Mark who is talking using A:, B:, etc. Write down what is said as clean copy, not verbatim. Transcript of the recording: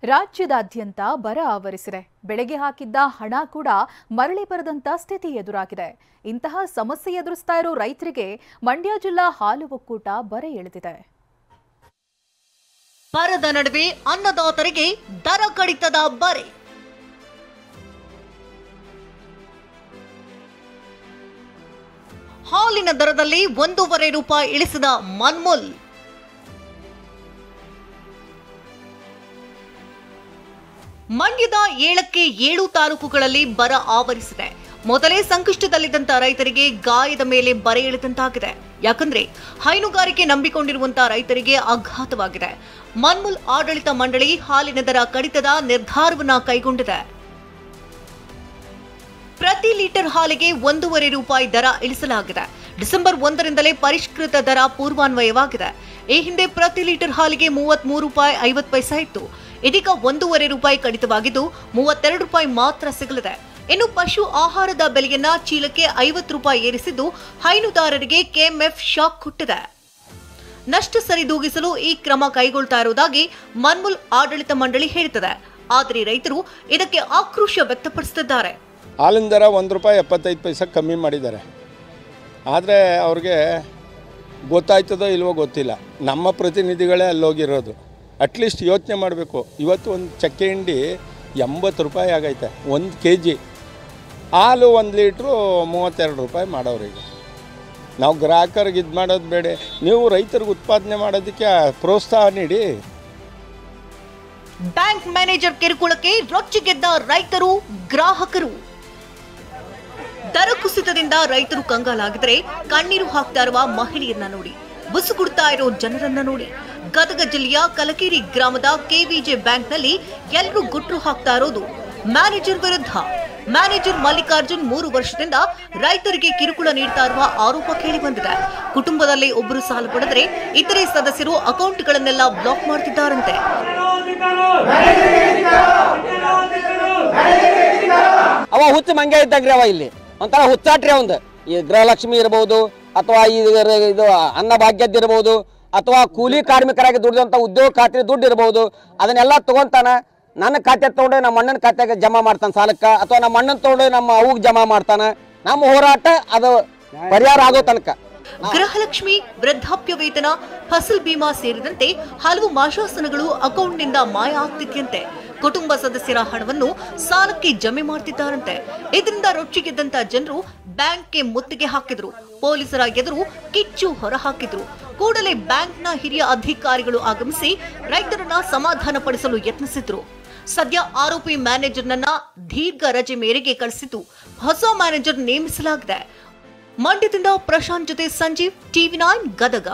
A: ರಾಜ್ಯದಾದ್ಯಂತ ಬರ ಆವರಿಸಿದೆ. ಬೆಳೆಗೆ ಹಾಕಿದ್ದ ಹಣ ಕೂಡ ಮರಳಿ ಬರದಂತ ಸ್ಥಿತಿ ಎದುರಾಗಿದೆ. ಇಂತಹ ಸಮಸ್ಯೆ ಎದುರಿಸ್ತಾ ಇರೋ ರೈತರಿಗೆ ಮಂಡ್ಯ ಜಿಲ್ಲಾ ಹಾಲು ಒಕ್ಕೂಟ ಬರೆ ಎಳೆದಿದೆ.
B: ಬರದ ನಡುವೆ ಅನ್ನದಾತರಿಗೆ ದರ ಕಡಿತದ ಬರೆ. ಹಾಲಿನ ದರದಲ್ಲಿ 1.5 ರೂಪಾಯಿ ಇಳಿಸಿದ ಮನ್ಮೂಲ್. ಮಂಡ್ಯದ 7ಕ್ಕೆ 7 ತಾಲೂಕುಗಳಲ್ಲಿ ಬರ ಆವರಿಸಿದೆ. ಮೊದಲೇ ಸಂಕಷ್ಟದಲ್ಲಿದ್ದಂತ ರೈತರಿಗೆ ಗಾಯದ ಮೇಲೆ ಬರೆ ಎಳೆದಂತಾಗಿದೆ. ಯಾಕಂದ್ರೆ ಹೈನುಗಾರಿಕೆ ನಂಬಿಕೊಂಡಿರುವಂತಹ ರೈತರಿಗೆ ಆಘಾತವಾಗಿದೆ. ಮನ್ಮೂಲ್ ಆಡಳಿತ ಮಂಡಳಿ ಹಾಲಿನ ದರ ಕಡಿತದ ನಿರ್ಧಾರವನ್ನ ಕೈಗೊಂಡಿದೆ. ಪ್ರತಿ ಲೀಟರ್ ಹಾಲಿಗೆ 1.5 ರೂಪಾಯಿ ದರ ಇಳಿಸಲಾಗಿದೆ. ಡಿಸೆಂಬರ್ 1ರಿಂದಲೇ ಪರಿಷ್ಕೃತ ದರ ಪೂರ್ವಾನ್ವಯವಾಗಿದೆ. ಈ ಹಿಂದೆ ಪ್ರತಿ ಲೀಟರ್ ಹಾಲಿಗೆ 33 ರೂಪಾಯಿ 50 ಪೈಸೆ ಇತ್ತು. ಇದೀಗ 1.5 ರೂಪಾಯಿ ಕಡಿತವಾಗಿದ್ದು 32 ರೂಪಾಯಿ ಮಾತ್ರ ಸಿಗಲಿದೆ. ಇನ್ನು ಪಶು ಆಹಾರದ ಬೆಲೆಯನ್ನ ಚೀಲಕ್ಕೆ 50 ರೂಪಾಯಿ ಏರಿಸಿದ್ದು ಹೈನುದಾರರಿಗೆ ಕೆಎಂಎಫ್ ಶಾಕ್ ಕೊಟ್ಟಿದೆ. ನಷ್ಟ ಸರಿದೂಗಿಸಲು ಈ ಕ್ರಮ ಕೈಗೊಳ್ತಾ ಇರುವುದಾಗಿ ಮನ್ಮೂಲ್ ಆಡಳಿತ ಮಂಡಳಿ ಹೇಳುತ್ತದೆ. ಆದರೆ ರೈತರು ಇದಕ್ಕೆ ಆಕ್ರೋಶ ವ್ಯಕ್ತಪಡಿಸುತ್ತಿದ್ದಾರೆ.
C: ಹಾಲಿನ ದರ 1 ರೂಪಾಯಿ 75 ಪೈಸೆ ಕಮ್ಮಿ ಮಾಡಿದ್ದಾರೆ. ಆದರೆ ಅವ್ರಿಗೆ ಗೊತ್ತಾಯ್ತದೋ ಇಲ್ವೋ ಗೊತ್ತಿಲ್ಲ. ನಮ್ಮ ಪ್ರತಿನಿಧಿಗಳೇ ಅಲ್ಲೋಗಿರೋದು. ಅಟ್ಲೀಸ್ಟ್ ಯೋಚನೆ ಮಾಡಬೇಕು. ಇವತ್ತು ಒಂದು ಚಕ್ಕೆ ಹಿಂಡಿ 80 ರೂಪಾಯಿ ಆಗೈತೆ 1 kg. ಹಾಲು 1 ಲೀಟ್ರು 32 ರೂಪಾಯಿ ಮಾಡೋರಿಗೆ. ನಾವು ಗ್ರಾಹಕರಿಗೆ ಇದು ಮಾಡೋದು ಬೇಡ. ನೀವು ರೈತರಿಗೆ ಉತ್ಪಾದನೆ ಮಾಡೋದಕ್ಕೆ ಪ್ರೋತ್ಸಾಹ ನೀಡಿ.
B: ಬ್ಯಾಂಕ್ ಮ್ಯಾನೇಜರ್ ಕಿರುಕುಳಕ್ಕೆ ರೊಚ್ಚಿಗೆದ್ದ ರೈತರು, ಗ್ರಾಹಕರು. ದರ ಕುಸಿತದಿಂದ ರೈತರು ಕಂಗಾಲಾಗಿದ್ರೆ ಕಣ್ಣೀರು ಹಾಕ್ತಾ ಇರುವ ಮಹಿಳೆಯರನ್ನ ನೋಡಿ, ಬುಸುಗುಡ್ತಾ ಇರೋ ಜನರನ್ನ ನೋಡಿ. ಗದಗ ಜಿಲ್ಲೆಯ ಕಲಕೇರಿ ಗ್ರಾಮದ ಕೆವಿಜೆ ಬ್ಯಾಂಕ್ನಲ್ಲಿ ಎಲ್ಲರೂ ಗುಟ್ರು ಹಾಕ್ತಾ ಇರೋದು ಮ್ಯಾನೇಜರ್ ವಿರುದ್ಧ. ಮ್ಯಾನೇಜರ್ ಮಲ್ಲಿಕಾರ್ಜುನ್ 3 ವರ್ಷದಿಂದ ರೈತರಿಗೆ ಕಿರುಕುಳ ನೀಡ್ತಾ ಇರುವ ಆರೋಪ ಕೇಳಿ ಬಂದಿದೆ. ಕುಟುಂಬದಲ್ಲಿ ಒಬ್ಬರು ಸಾಲ ಪಡೆದರೆ ಇತರೆ ಸದಸ್ಯರು ಅಕೌಂಟ್ಗಳನ್ನೆಲ್ಲ ಬ್ಲಾಕ್ ಮಾಡ್ತಿದ್ದಾರಂತೆ.
D: ಅವ ಹುಚ್ಚ ಮಂಗೆ ಇದ್ದಂಗ್ರಿ. ಅವ ಇಲ್ಲಿ ಒಂಥರ ಹುಚ್ಚಾಟ್ರಿ. ಅವಂದು ಈ ಗೃಹಲಕ್ಷ್ಮಿ ಇರಬಹುದು, ಅಥವಾ ಇದು ಅನ್ನ ಭಾಗ್ಯದ್ದಿರಬಹುದು, ಅಥವಾ ಕೂಲಿ ಕಾರ್ಮಿಕರಾಗಿ ದುಡಿದಂತ ಉದ್ಯೋಗ ಖಾತೆ ದುಡ್ಡು ಇರಬಹುದು. ಅದನ್ನೆಲ್ಲ ತಗೊಂತಾನ ನನ್ನ ಖಾತೆ ತಗೊಂಡು ನಮ್ಮ ಅಣ್ಣನ ಖಾತೆಗೆ ಜಮಾ ಮಾಡ್ತಾನೆ ಸಾಲಕ್ಕ, ಅಥವಾ ನಮ್ಮ ಅಣ್ಣನ ತಗೊಂಡು ನಮ್ಮ ಅವ್ಗೆ ಜಮಾ ಮಾಡ್ತಾನ. ನಮ್ಮ ಹೋರಾಟ ಅದು ಪರಿಹಾರ ಆಗೋ ತನಕ.
B: ಗೃಹಲಕ್ಷ್ಮಿ, ವೃದ್ಧಾಪ್ಯ ವೇತನ, ಫಸಲ್ ಬಿಮಾ ಸೇರಿದಂತೆ ಹಲವು ಮಾಶಾಸನಗಳು ಅಕೌಂಟ್ನಿಂದ ಮಾಯ ಆಗ್ತಿದ್ಯಂತೆ. ಕುಟುಂಬ ಸದಸ್ಯರ ಹಣವನ್ನು ಸಾಲಕ್ಕೆ ಜಮೆ ಮಾಡ್ತಿದ್ದಾರಂತೆ. ಇದರಿಂದ ರೊಚ್ಚಿಗೆದ್ದಂತ ಜನರು ಬ್ಯಾಂಕ್ಗೆ ಮುತ್ತಿಗೆ ಹಾಕಿದ್ರು. ಪೊಲೀಸರ ಎದುರು ಕಿಚ್ಚು ಹೊರಹಾಕಿದ್ರು. ಕೂಡಲೇ ಬ್ಯಾಂಕ್ನ ಹಿರಿಯ ಅಧಿಕಾರಿಗಳು ಆಗಮಿಸಿ ರೈತರನ್ನ ಸಮಾಧಾನ ಪಡಿಸಲು ಯತ್ನಿಸಿದ್ರು. ಸದ್ಯ ಆರೋಪಿ ಮ್ಯಾನೇಜರ್ನನ್ನ ದೀರ್ಘ ರಜೆ ಮೇರೆಗೆ ಕಳಿಸಿದ್ದು ಹೊಸ ಮ್ಯಾನೇಜರ್ ನೇಮಿಸಲಾಗಿದೆ. ಮಂಡ್ಯದಿಂದ ಪ್ರಶಾಂತ್ ಜೊತೆ ಸಂಜೀವ್, TV9 ಗದಗ.